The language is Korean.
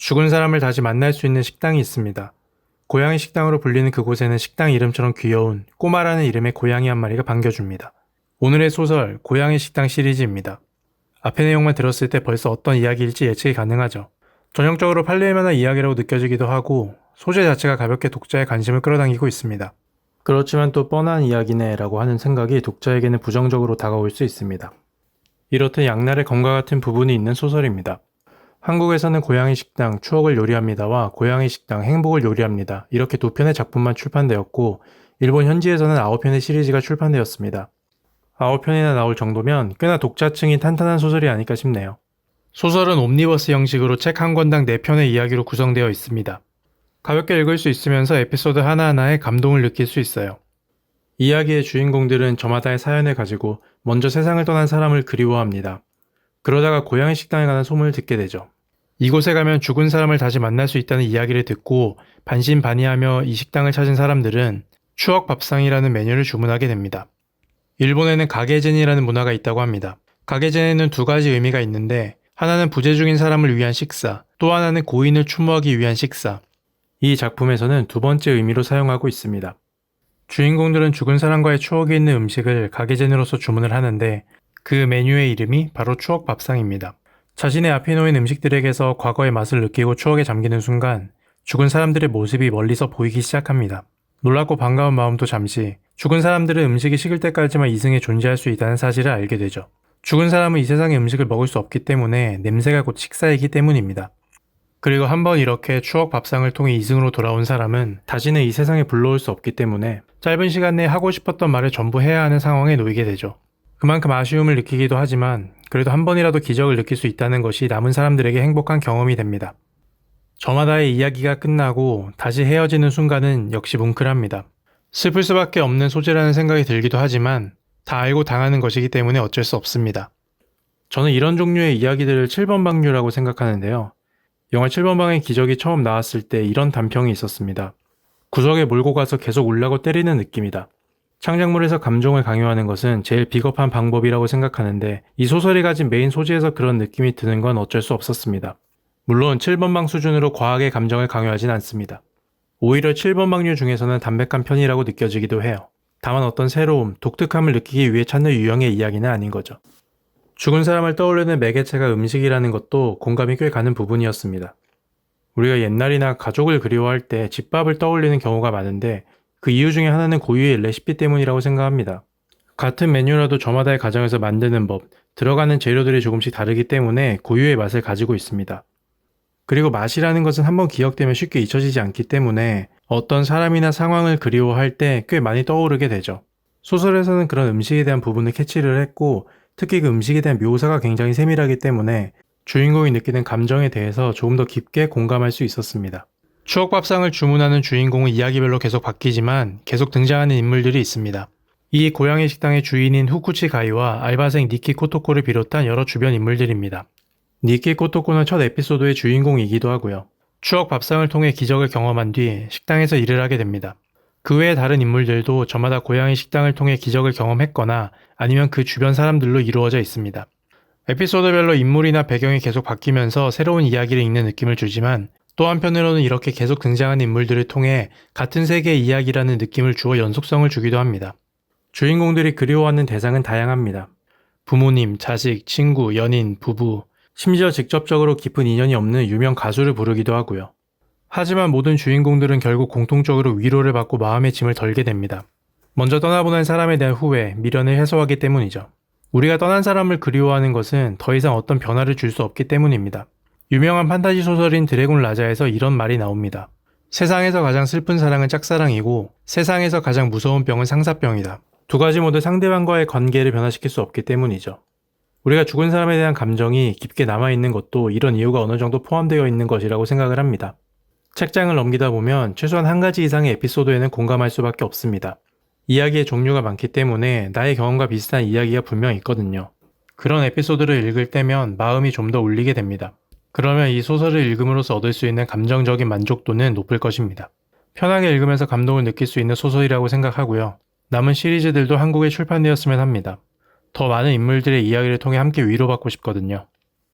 죽은 사람을 다시 만날 수 있는 식당이 있습니다. 고양이 식당으로 불리는 그곳에는 식당 이름처럼 귀여운 꼬마라는 이름의 고양이 한 마리가 반겨줍니다. 오늘의 소설 고양이 식당 시리즈입니다. 앞의 내용만 들었을 때 벌써 어떤 이야기일지 예측이 가능하죠. 전형적으로 팔릴 만한 이야기라고 느껴지기도 하고 소재 자체가 가볍게 독자의 관심을 끌어당기고 있습니다. 그렇지만 또 뻔한 이야기네 라고 하는 생각이 독자에게는 부정적으로 다가올 수 있습니다. 이렇듯 양날의 검과 같은 부분이 있는 소설입니다. 한국에서는 고양이 식당 추억을 요리합니다와 고양이 식당 행복을 요리합니다. 이렇게 두 편의 작품만 출판되었고 일본 현지에서는 9편의 시리즈가 출판되었습니다. 9편이나 나올 정도면 꽤나 독자층이 탄탄한 소설이 아닐까 싶네요. 소설은 옴니버스 형식으로 책 한 권당 4편의 이야기로 구성되어 있습니다. 가볍게 읽을 수 있으면서 에피소드 하나하나에 감동을 느낄 수 있어요. 이야기의 주인공들은 저마다의 사연을 가지고 먼저 세상을 떠난 사람을 그리워합니다. 그러다가 고양이 식당에 가는 소문을 듣게 되죠. 이곳에 가면 죽은 사람을 다시 만날 수 있다는 이야기를 듣고 반신반의하며 이 식당을 찾은 사람들은 추억 밥상이라는 메뉴를 주문하게 됩니다. 일본에는 가게젠이라는 문화가 있다고 합니다. 가게젠에는 두 가지 의미가 있는데 하나는 부재 중인 사람을 위한 식사, 또 하나는 고인을 추모하기 위한 식사. 이 작품에서는 두 번째 의미로 사용하고 있습니다. 주인공들은 죽은 사람과의 추억이 있는 음식을 가게젠으로서 주문을 하는데 그 메뉴의 이름이 바로 추억 밥상입니다. 자신의 앞에 놓인 음식들에게서 과거의 맛을 느끼고 추억에 잠기는 순간 죽은 사람들의 모습이 멀리서 보이기 시작합니다. 놀랍고 반가운 마음도 잠시 죽은 사람들은 음식이 식을 때까지만 이승에 존재할 수 있다는 사실을 알게 되죠. 죽은 사람은 이 세상의 음식을 먹을 수 없기 때문에 냄새가 곧 식사이기 때문입니다. 그리고 한번 이렇게 추억 밥상을 통해 이승으로 돌아온 사람은 다시는 이 세상에 불러올 수 없기 때문에 짧은 시간 내에 하고 싶었던 말을 전부 해야 하는 상황에 놓이게 되죠. 그만큼 아쉬움을 느끼기도 하지만 그래도 한 번이라도 기적을 느낄 수 있다는 것이 남은 사람들에게 행복한 경험이 됩니다. 저마다의 이야기가 끝나고 다시 헤어지는 순간은 역시 뭉클합니다. 슬플 수밖에 없는 소재라는 생각이 들기도 하지만 다 알고 당하는 것이기 때문에 어쩔 수 없습니다. 저는 이런 종류의 이야기들을 7번 방류라고 생각하는데요. 영화 7번 방의 기적이 처음 나왔을 때 이런 단평이 있었습니다. 구석에 몰고 가서 계속 울라고 때리는 느낌이다. 창작물에서 감정을 강요하는 것은 제일 비겁한 방법이라고 생각하는데 이 소설이 가진 메인 소재에서 그런 느낌이 드는 건 어쩔 수 없었습니다. 물론 7번 방 수준으로 과하게 감정을 강요하진 않습니다. 오히려 7번 방류 중에서는 담백한 편이라고 느껴지기도 해요. 다만 어떤 새로움, 독특함을 느끼기 위해 찾는 유형의 이야기는 아닌 거죠. 죽은 사람을 떠올리는 매개체가 음식이라는 것도 공감이 꽤 가는 부분이었습니다. 우리가 옛날이나 가족을 그리워할 때 집밥을 떠올리는 경우가 많은데 그 이유 중에 하나는 고유의 레시피 때문이라고 생각합니다. 같은 메뉴라도 저마다의 가정에서 만드는 법, 들어가는 재료들이 조금씩 다르기 때문에 고유의 맛을 가지고 있습니다. 그리고 맛이라는 것은 한번 기억되면 쉽게 잊혀지지 않기 때문에 어떤 사람이나 상황을 그리워할 때 꽤 많이 떠오르게 되죠. 소설에서는 그런 음식에 대한 부분을 캐치를 했고 특히 그 음식에 대한 묘사가 굉장히 세밀하기 때문에 주인공이 느끼는 감정에 대해서 조금 더 깊게 공감할 수 있었습니다. 추억밥상을 주문하는 주인공은 이야기별로 계속 바뀌지만 계속 등장하는 인물들이 있습니다. 이 고양이 식당의 주인인 후쿠치 가이와 알바생 니키 코토코를 비롯한 여러 주변 인물들입니다. 니키 코토코는 첫 에피소드의 주인공이기도 하고요. 추억밥상을 통해 기적을 경험한 뒤 식당에서 일을 하게 됩니다. 그 외의 다른 인물들도 저마다 고양이 식당을 통해 기적을 경험했거나 아니면 그 주변 사람들로 이루어져 있습니다. 에피소드별로 인물이나 배경이 계속 바뀌면서 새로운 이야기를 읽는 느낌을 주지만 또 한편으로는 이렇게 계속 등장하는 인물들을 통해 같은 세계의 이야기라는 느낌을 주어 연속성을 주기도 합니다. 주인공들이 그리워하는 대상은 다양합니다. 부모님, 자식, 친구, 연인, 부부, 심지어 직접적으로 깊은 인연이 없는 유명 가수를 부르기도 하고요. 하지만 모든 주인공들은 결국 공통적으로 위로를 받고 마음의 짐을 덜게 됩니다. 먼저 떠나보낸 사람에 대한 후회, 미련을 해소하기 때문이죠. 우리가 떠난 사람을 그리워하는 것은 더 이상 어떤 변화를 줄 수 없기 때문입니다. 유명한 판타지 소설인 드래곤 라자에서 이런 말이 나옵니다. 세상에서 가장 슬픈 사랑은 짝사랑이고 세상에서 가장 무서운 병은 상사병이다. 두 가지 모두 상대방과의 관계를 변화시킬 수 없기 때문이죠. 우리가 죽은 사람에 대한 감정이 깊게 남아있는 것도 이런 이유가 어느 정도 포함되어 있는 것이라고 생각을 합니다. 책장을 넘기다 보면 최소한 한 가지 이상의 에피소드에는 공감할 수밖에 없습니다. 이야기의 종류가 많기 때문에 나의 경험과 비슷한 이야기가 분명 있거든요. 그런 에피소드를 읽을 때면 마음이 좀 더 울리게 됩니다. 그러면 이 소설을 읽음으로써 얻을 수 있는 감정적인 만족도는 높을 것입니다. 편하게 읽으면서 감동을 느낄 수 있는 소설이라고 생각하고요. 남은 시리즈들도 한국에 출판되었으면 합니다. 더 많은 인물들의 이야기를 통해 함께 위로받고 싶거든요.